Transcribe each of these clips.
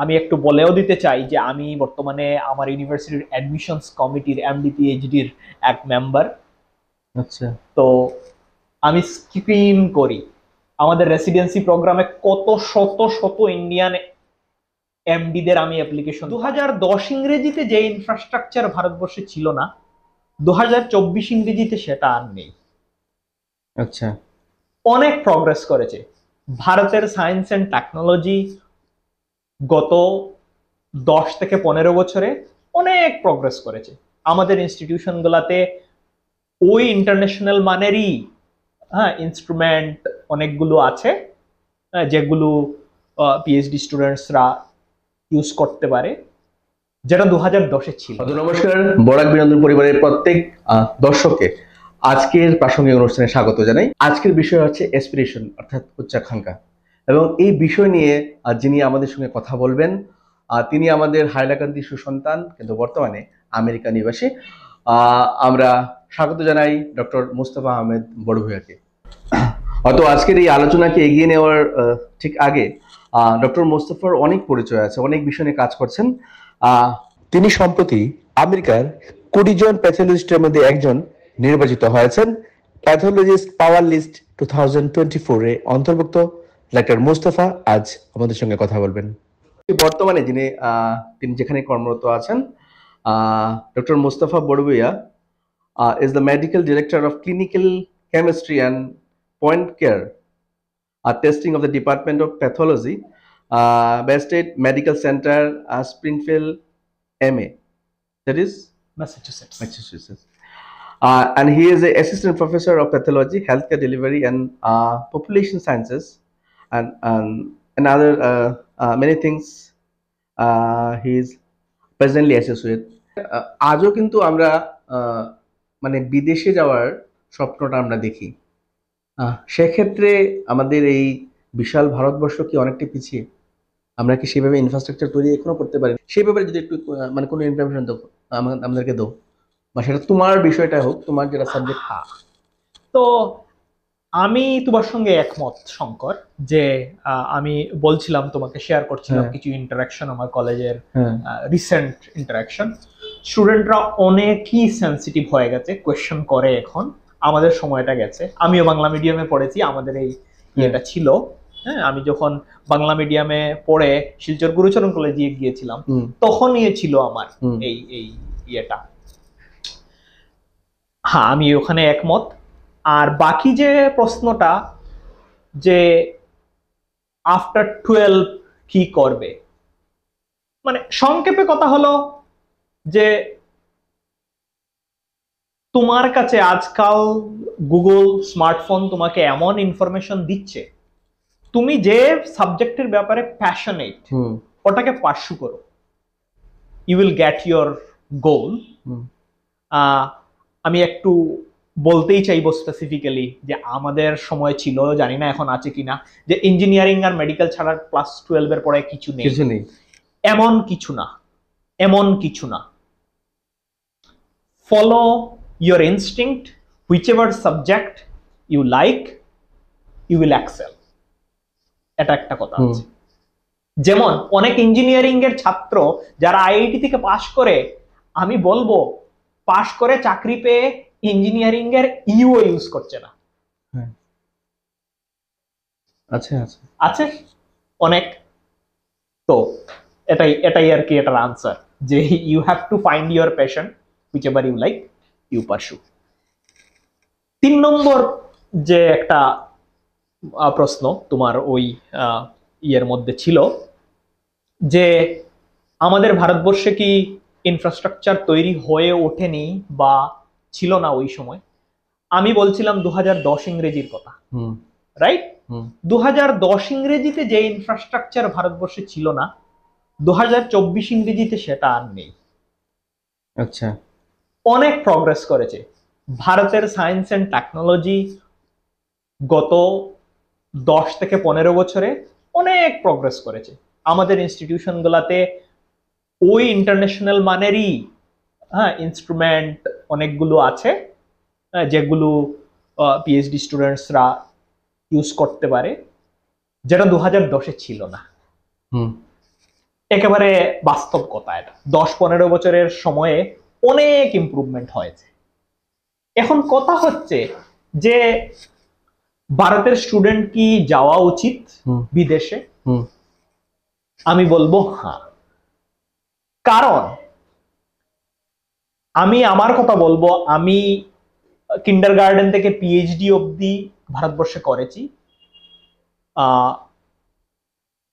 আমি একটু বলেও দিতে চাই যে আমি বর্তমানে আমার ইউনিভার্সিটির অ্যাডমিশনস কমিটির এমডি পিএইচডির এক মেম্বার। আচ্ছা। তো আমি স্ক্রিন করি আমাদের রেসিডেন্সি প্রোগ্রামে কত শত শত ইন্ডিয়ান এমডিদের আমি অ্যাপ্লিকেশন। 2010 ইংরেজিতে যে ইনফ্রাস্ট্রাকচার ভারতবর্ষে ছিল না, 2024 ইংরেজিতে সেটা আর নেই। আচ্ছা। অনেক প্রগ্রেস করেছে ভারতের সায়েন্স অ্যান্ড টেকনোলজি গত 10 থেকে 15 বছরে। অনেক প্রগ্রেস করেছে আমাদের ইনস্টিটিউশন গুলাতে। ওই ইন্টারন্যাশনাল মানেরই ইনস্ট্রুমেন্ট অনেকগুলো আছে, যেগুলো পিএইচডি স্টুডেন্টসরা ইউজ করতে পারে, যেটা 2010-এ ছিল। নমস্কার, বরাক বিনোদন পরিবারের প্রত্যেক দর্শককে আজকের প্রাসঙ্গিক অনুষ্ঠানে স্বাগত জানাই। আজকের বিষয় হচ্ছে অ্যাসপিরেশন অর্থাৎ উচ্চাকাঙ্ক্ষা, এবং এই বিষয় নিয়ে যিনি আমাদের সঙ্গে কথা বলবেন তিনি আমাদের হাইলাকান্দি সুসন্তান, কিন্তু বর্তমানে আমেরিকা নিবাসী। আমরা স্বাগত জানাই ডক্টর মুস্তাফা আহমেদ বড় ভূঁইয়াকে। হয়তো আজকের এই আলোচনাকে এগিয়ে নেওয়ার ঠিক আগে ডক্টর মুস্তাফার অনেক পরিচয় আছে, অনেক বিষয় নিয়ে কাজ করছেন। তিনি সম্প্রতি আমেরিকার 20 জন প্যাথোলজিস্টের মধ্যে একজন নির্বাচিত হয়েছেন। প্যাথোলজিস্ট পাওয়ার লিস্ট 2024-এ অন্তর্ভুক্ত ডাক্তার মুস্তাফা আজ আমাদের সঙ্গে কথা বলবেন। বর্তমানে তিনি যেখানে কর্মরত আছেন, doctor Mustafa Barbhuiya is the medical director of clinical chemistry and point care testing of the Department of Pathology, Bay State Medical Center, Springfield, MA. That is Massachusetts. And he is an assistant professor of pathology, healthcare delivery, and population sciences, and other many things. He is presently associate. আজও কিন্তু আমরা মানে বিদেশে যাওয়ার স্বপ্নটা আমরা দেখি। সেক্ষেত্রে আমাদের এই বিশাল ভারতবর্ষ কি অনেকটা পিছিয়ে? আমরা কি সেভাবে ইনফ্রাস্ট্রাকচার তৈরি এখনো করতে পারি? সেই ব্যাপারে যদি একটু মানে কোনো ইনফরমেশন দাও আমাদেরকে দাও, বা সেটা তোমার বিষয়টা হোক, তোমার যেটা সাবজেক্ট। তো আমি তোমার সঙ্গে একমত শঙ্কর, যে আমি বলছিলাম তোমাকে, শেয়ার করছিলাম কিছু ইন্টারাকশন আমার কলেজের রিসেন্ট ইন্টারাকশন। স্টুডেন্টরা অনেকই সেন্সিটিভ হয়ে গেছে, কোয়েশ্চেন করে এখন। আমাদের সময়টা গেছে, আমিও বাংলা মিডিয়ামে পড়েছি, আমাদের এই ইয়েটা ছিল। হ্যাঁ, আমি যখন বাংলা মিডিয়ামে পড়ে শিলচর গুরুচরণ কলেজে গিয়েছিলাম, তখন ছিল আমার এই এই ইয়েটা। হ্যাঁ, আমি ওখানে একমত। আর বাকি যে প্রশ্নটা, যে আফটার 12 কি করবে, মানে সংক্ষেপে কথা হলো যে তোমার কাছে আজকাল গুগল স্মার্টফোন তোমাকে এমন ইনফরমেশন দিচ্ছে, তুমি যে সাবজেক্টের ব্যাপারে প্যাশনেট ওটাকে পার্সু করো, you will get your goal. আমি একটু বলতেই চাইবো স্পেসিফিক্যালি, যে আমাদের সময় ছিল, জানি না এখন আছে কিনা, যে ইঞ্জিনিয়ারিং আর মেডিকেল ছাড়া ক্লাস 12-এর পরে কিছু নেই। এমন কিছু না। Follow your instinct, whichever subject you like, you will excel. এটা একটা কথা আছে। যেমন অনেক ইঞ্জিনিয়ারিং এর ছাত্র যারা আইআইটি থেকে পাশ করে, আমি বলবো পাশ করে চাকরি পেয়ে ইঞ্জিনিয়ারিং এর ইউও ইউজ করছে না। আছে অনেক। তো এটাই আর কি এটার আনসার, যে you have to find your passion, whichever you like, you pursue. 3 number যে একটা প্রশ্ন তোমার ওই ইয়ের মধ্যে ছিল, যে আমাদের ভারতবর্ষে কি ইনফ্রাস্ট্রাকচার তৈরি হয়ে ওঠেনি বা ছিল না ওই সময়। আমি বলছিলাম 2010 ইংরেজির কথা, রাইট? 2010 ইংরেজিতে যে ইনফ্রাস্ট্রাকচার ভারতবর্ষে ছিল না, 2024 ইংরেজিতে সেটা আর নেই। আচ্ছা। অনেক প্রগ্রেস করেছে ভারতের সায়েন্স অ্যান্ড টেকনোলজি গত 10 থেকে 15 বছরে। অনেক প্রগ্রেস করেছে আমাদের ইনস্টিটিউশন গুলাতে। ওই ইন্টারন্যাশনাল মানেরই ইনস্ট্রুমেন্ট অনেকগুলো আছে, যেগুলো পিএইচডি স্টুডেন্টসরা ইউজ করতে পারে, যেটা 2010-এ ছিল না। একেবারে বাস্তব কথা। এটা 10-15 বছরের সময়ে অনেক ইমপ্রুভমেন্ট হয়েছে। এখন কথা হচ্ছে যে ভারতের স্টুডেন্ট কি যাওয়া উচিত বিদেশে? আমি বলবো হ্যাঁ। কারণ আমি আমার কথা বলবো, আমি কিন্ডারগার্টেন থেকে পিএইচডি অবধি ভারতবর্ষে করেছি।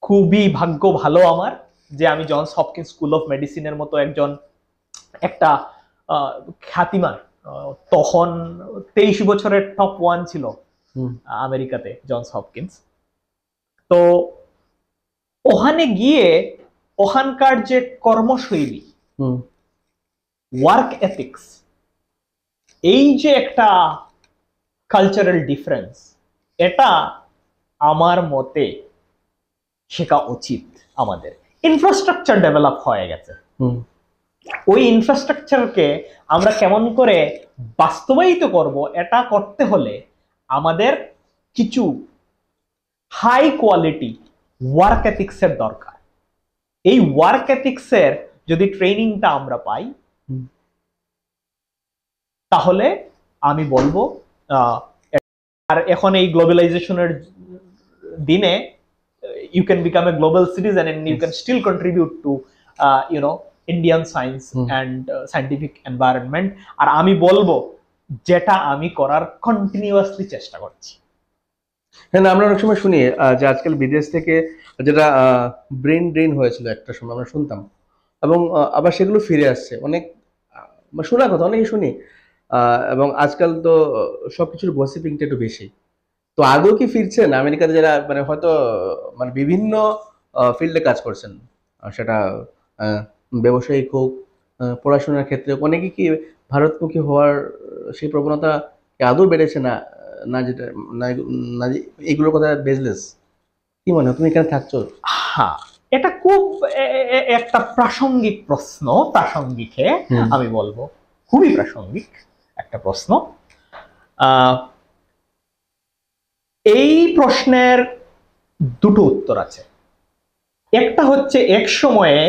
খুবই ভাগ্য ভালো আমার যে আমি জনস হপকিন্স স্কুল অফ মেডিসিনের মতো একটা খ্যাতিমান, তখন 23 বছরের টপ 1 ছিল আমেরিকাতে জনস হপকিন্স। তো ওখানে গিয়ে ওখানকার যে কর্মশৈলী, ওয়ার্ক এথিক্স, এই যে একটা কালচারাল ডিফারেন্স, এটা আমার মতে শেখা উচিত। আমাদের ইনফ্রাস্ট্রাকচার ডেভেলপ হয়ে গেছে, ওই ইনফ্রাস্ট্রাকচারকে আমরা কেমন করে বাস্তবায়িত করব, এটা করতে হলে আমাদের কিছু হাই কোয়ালিটি ওয়ার্ক এথিক্সের দরকার। এই ওয়ার্ক এথিক্সের যদি ট্রেনিংটা আমরা পাই, তাহলে আমি বলবো, আর এখন এই গ্লোবালাইজেশনের দিনে you can become a global citizen and you can still contribute to Indian science and scientific environment. আর আমি বলবো যেটা আমি করার কন্টিনিউয়াসলি চেষ্টা করছি। হ্যাঁ, আমরা অনেক সময় শুনি যে আজকাল বিদেশ থেকে যেটা ব্রেন ড্রেন হয়েছিল একটা সময় আমরা শুনতাম, এবং আবার সেগুলো ফিরে আসছে। অনেক শোনা কথা অনেকে শুনি, এবং আজকাল তো সবকিছুর গসিপিংটা একটু বেশি। তো আদৌ কি ফিরছেন আমেরিকাতে যারা মানে হয়তো মানে বিভিন্ন ফিল্ডে কাজ করছেন, সেটা ব্যবসায়িক হোক, পড়াশোনার ক্ষেত্রে, অনেকে কি ভারতমুখী হওয়ার সেই প্রবণতা আদৌ বেড়েছে না? না যেটা না না এইগুলোর কথা বেজলেস কি মনে হয়, তুমি এখানে থাকছো? হ্যাঁ, এটা খুব একটা প্রাসঙ্গিক প্রশ্ন। প্রাসঙ্গিকে আমি বলবো খুবই প্রাসঙ্গিক একটা প্রশ্ন। এই প্রশ্নের দুটো উত্তর আছে। একটা হচ্ছে, এক সময়ে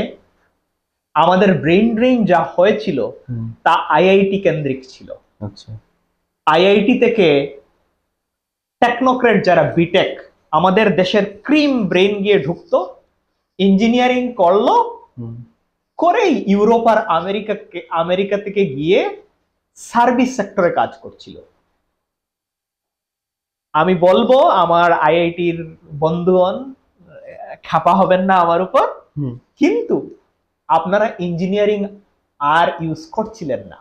আমাদের ব্রেন ড্রেন যা হয়েছিল তা আইআইটি কেন্দ্রিক ছিল। আচ্ছা, আইআইটি থেকে টেকনোক্রেট যারা বিটেক, আমাদের দেশের ক্রিম ব্রেন গিয়ে ঢুকতো, ইঞ্জিনিয়ারিং করলো, করেই ইউরোপ আর আমেরিকা থেকে গিয়ে সার্ভিস সেক্টরে কাজ করছিল। আমি বলবো আমার আইআইটির বন্ধুগণ খাপা হবেন না আমার উপর, কিন্তু আপনারা ইঞ্জিনিয়ারিং আর ইউজ করছিলেন না,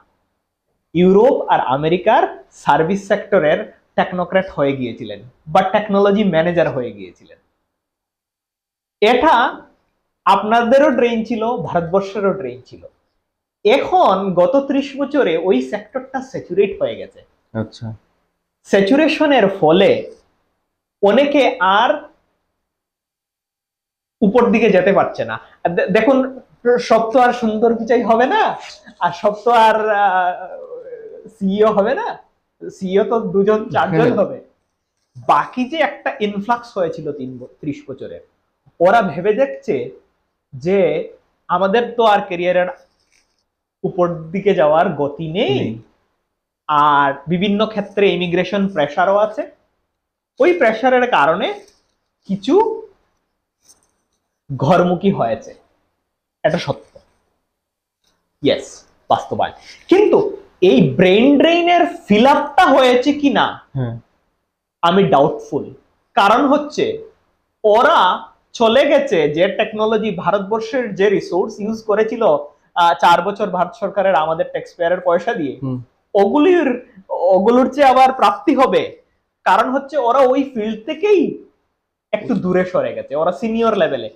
ইউরোপ আর আমেরিকার সার্ভিস সেক্টরের টেকনোক্রেট হয়ে গিয়েছিলেন বা টেকনোলজি ম্যানেজার হয়ে গিয়েছিলেন। এটা আপনাদেরও ড্রেন ছিল, ভারতবর্ষেরও ড্রেন ছিল। এখন গত 30 বছরে ওই সেক্টরটা স্যাচুরেট হয়ে গেছে। আচ্ছা, স্যাচুরেশনের ফলে অনেকে আর উপর দিকে যেতে পারছে না। দেখুন, সব তো আর সুন্দর পিচাই হবে না, আর সব তো আর সিইও হবে না। সিইও তো 2-4 জন হবে। বাকি যে একটা ইনফ্লাক্স হয়েছিল 30 বছরের, ওরা ভেবে দেখছে যে আমাদের তো আর ক্যারিয়ারের উপর দিকে যাওয়ার গতি নেই, আর বিভিন্ন ক্ষেত্রে ইমিগ্রেশন প্রেসারও আছে। ওই প্রেসারের কারণে কিছু ঘরমুখী হয়েছে, এটা সত্য, ইয়েস, বাস্তবায়ন। কিন্তু এই ব্রেন ড্রেইনের ফিল আপটা হয়েছে কিনা আমি ডাউটফুল। কারণ হচ্ছে ওরা চলে গেছে, যে টেকনোলজি ভারতবর্ষের যে রিসোর্স ইউজ করেছিল 4 বছর ভারত সরকারের আমাদের ট্যাক্স পেয়ারের পয়সা দিয়ে, ওগুলোর চেয়ে আবার প্রাপ্তি হবে। কারণ হচ্ছে ওরা ওই ফিল্ড থেকেই একটু দূরে সরে গেছে, ওরা সিনিয়র লেভেলে।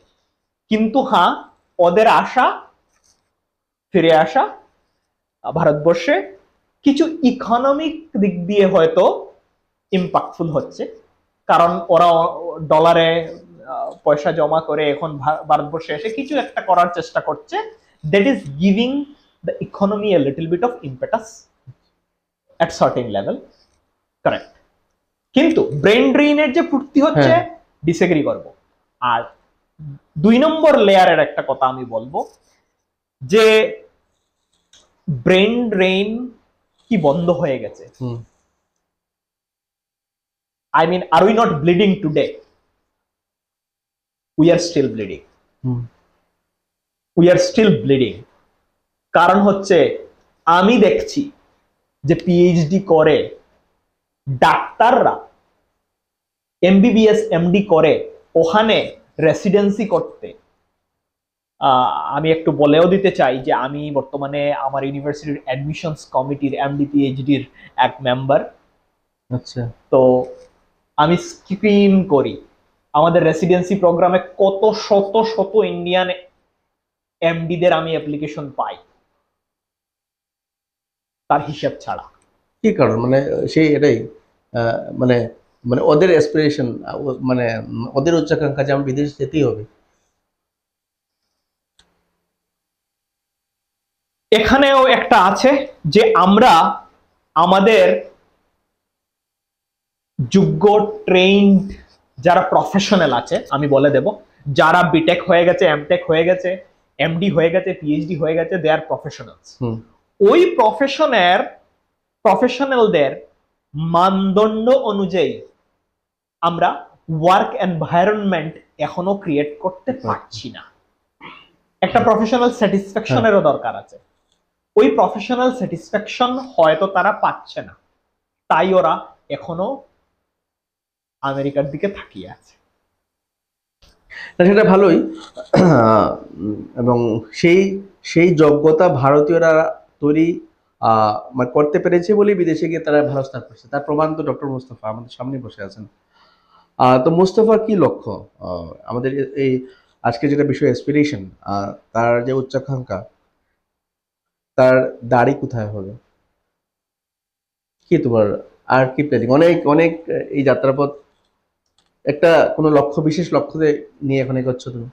কিন্তু হ্যাঁ, ওদের আশা ফিরে আসা ভারতবর্ষে কিছু ইকোনমিক দিক দিয়ে হয়তো ইম্প্যাক্টফুল হচ্ছে, কারণ ওরা ডলারে পয়সা জমা করে এখন ভারতবর্ষে এসে কিছু একটা করার চেষ্টা করছে, that is giving the economy a little bit of impetus at certain level, correct. কিন্তু ব্রেন ড্রেইনের যে পূর্তি হচ্ছে, ডিসএগ্রি করব। আর 2 নম্বর লেয়ারের একটা কথা আমি বলবো যে ব্রেন ড্রেন কি বন্ধ হয়ে গেছে। I mean, are we not bleeding today? We are still bleeding. We are still bleeding. কারণ হচ্ছে আমি দেখছি যে পিএইচডি করে ডাক্তাররা এমবিবিএস এমডি করে ওখানে রেসিডেন্সি করতে, আমি একটু বলেও দিতে চাই যে আমি বর্তমানে আমার ইউনিভার্সিটির অ্যাডমিশনস কমিটির এমডি পিএইচডির এক মেম্বার। আচ্ছা, তো আমি স্ক্রিন করি আমাদের রেসিডেন্সি প্রোগ্রামে কত শত শত ইন্ডিয়ান এমডিদের আমি অ্যাপ্লিকেশন পাই তার হিসাব ছাড়া। কি কারণ? মানে সেই এটাই মানে মানে ওদের অ্যাসপিরেশন, মানে ওদের উচ্চাকাঙ্ক্ষা যে আমার বিদেশে যেতেই হবে। এখানেও একটা আছে যে আমরা আমাদের যোগ্য ট্রেইনড যারা প্রফেশনাল আছে, আমি বলে দেব, যারা বিটেক হয়ে গেছে, এমটেক হয়ে গেছে, এমডি হয়ে গেছে, পিএইচডি হয়ে গেছে, দে আর প্রফেশনালস। ওই প্রফেশনালদের মানদণ্ড অনুযায়ী আমরা ওয়ার্ক এনভায়রনমেন্ট এখনো ক্রিয়েট করতে পারছি না। একটা প্রফেশনাল স্যাটিসফ্যাকশনেরও দরকার আছে। ওই প্রফেশনাল স্যাটিসফ্যাকশন হয়তো তারা পাচ্ছে না, তাই ওরা এখনো আমেরিকার দিকে তাকিয়ে আছে। সেটা ভালোই, এবং সেই সেই যোগ্যতা ভারতীয়রা তৈরি মানে করতে পেরেছে বলেই বিদেশে গিয়ে তারা ভালো স্থান করছে। তার প্রমাণ তো ডক্টর মুস্তফা আমাদের সামনে বসে আছেন। তো মুস্তফার কি লক্ষ্য? আমাদের এই আজকে যেটা বিষয় অ্যাসপিরেশন, তার যে উচ্চাকাঙ্ক্ষা, তার দাড়ি কোথায় হবে? কি তোমার আর কি প্ল্যানিং? অনেক অনেক এই যাত্রাপথ একটা কোনো লক্ষ্য, বিশেষ লক্ষ্য নিয়ে এখন এগোচ্ছ তুমি?